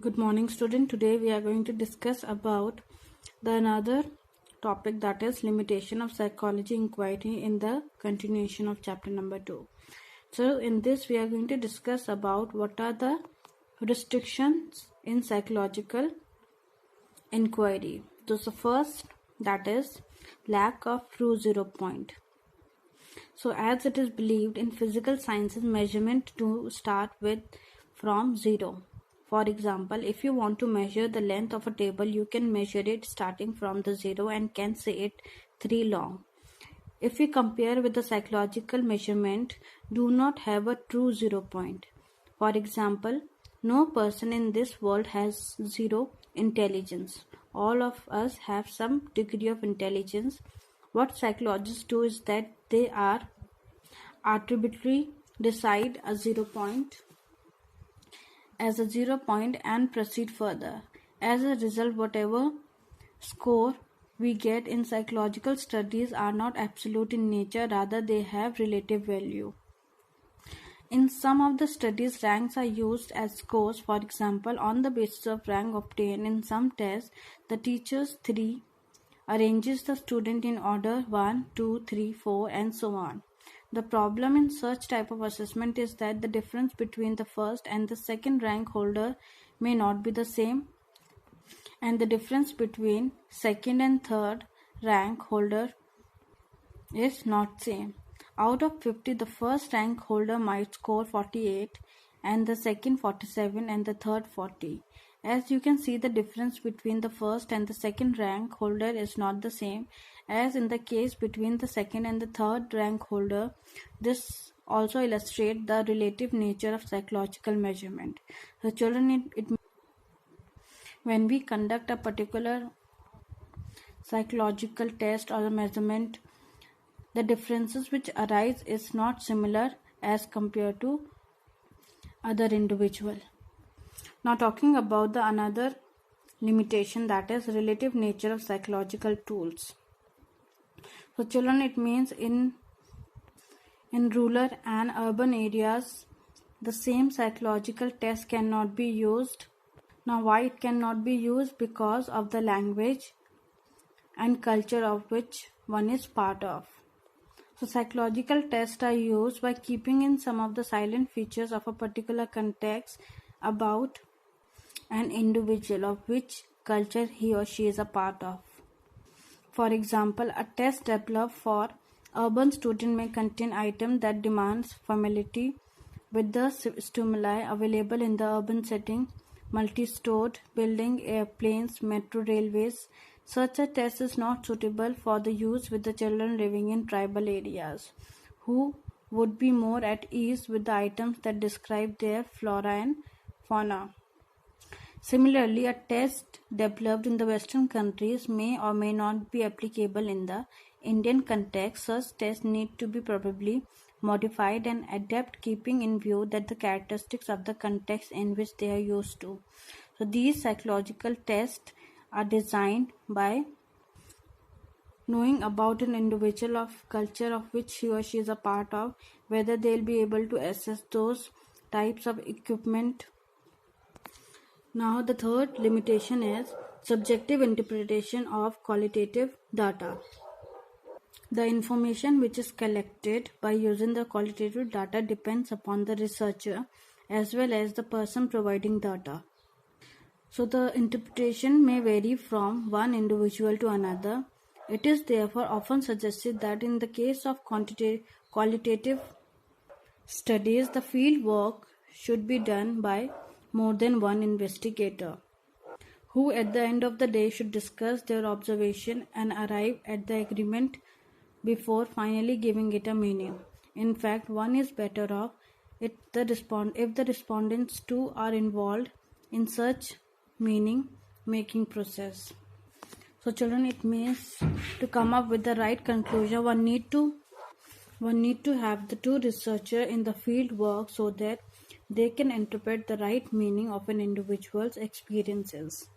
Good morning, student. Today we are going to discuss about another topic, that is limitation of psychology inquiry, in the continuation of chapter number 2. So in this we are going to discuss about what are the restrictions in psychological inquiry. So the first, that is lack of true 0 point. So as it is believed in physical sciences, measurement to start with from 0. For example, if you want to measure the length of a table, you can measure it starting from the 0 and can say it 3 long. If we compare with the psychological measurement, do not have a true 0 point. For example, no person in this world has zero intelligence. All of us have some degree of intelligence. What psychologists do is that they are arbitrarily decide a 0 point as a 0 point and proceed further. As a result, whatever score we get in psychological studies are not absolute in nature, rather they have relative value. In some of the studies, ranks are used as scores. For example, on the basis of rank obtained in some tests, the teacher's 3 arranges the student in order 1, 2, 3, 4 and so on. The problem in such type of assessment is that the difference between the first and the second rank holder may not be the same, and the difference between second and third rank holder is not same. Out of 50, the first rank holder might score 48 and the second 47 and the third 40. As you can see, the difference between the first and the second rank holder is not the same as in the case between the second and the third rank holder. This also illustrates the relative nature of psychological measurement. So children, when we conduct a particular psychological test or a measurement, the differences which arise is not similar as compared to other individual. Now talking about the another limitation, that is relative nature of psychological tools. So children, it means in rural and urban areas, the same psychological test cannot be used. Now why it cannot be used? Because of the language and culture of which one is part of. So psychological tests are used by keeping in some of the silent features of a particular context about an individual of which culture he or she is a part of. For example, a test developed for urban student may contain items that demands familiarity with the stimuli available in the urban setting, multi-stored building, airplanes, metro, railways. Such a test is not suitable for the use with the children living in tribal areas, who would be more at ease with the items that describe their flora and fauna. Similarly, a test developed in the Western countries may or may not be applicable in the Indian context. Such tests need to be probably modified and adapt, keeping in view that the characteristics of the context in which they are used to. So these psychological tests are designed by knowing about an individual of culture of which he or she is a part of, whether they'll be able to assess those types of equipment. Now the third limitation is subjective interpretation of qualitative data. The information which is collected by using the qualitative data depends upon the researcher as well as the person providing data. So the interpretation may vary from one individual to another. It is therefore often suggested that in the case of qualitative studies, the field work should be done by more than one investigator, who at the end of the day should discuss their observation and arrive at the agreement before finally giving it a meaning. In fact, one is better off if the respondents too are involved in such meaning making process. So children, it means to come up with the right conclusion, one need to have the two researcher in the field work so that they can interpret the right meaning of an individual's experiences.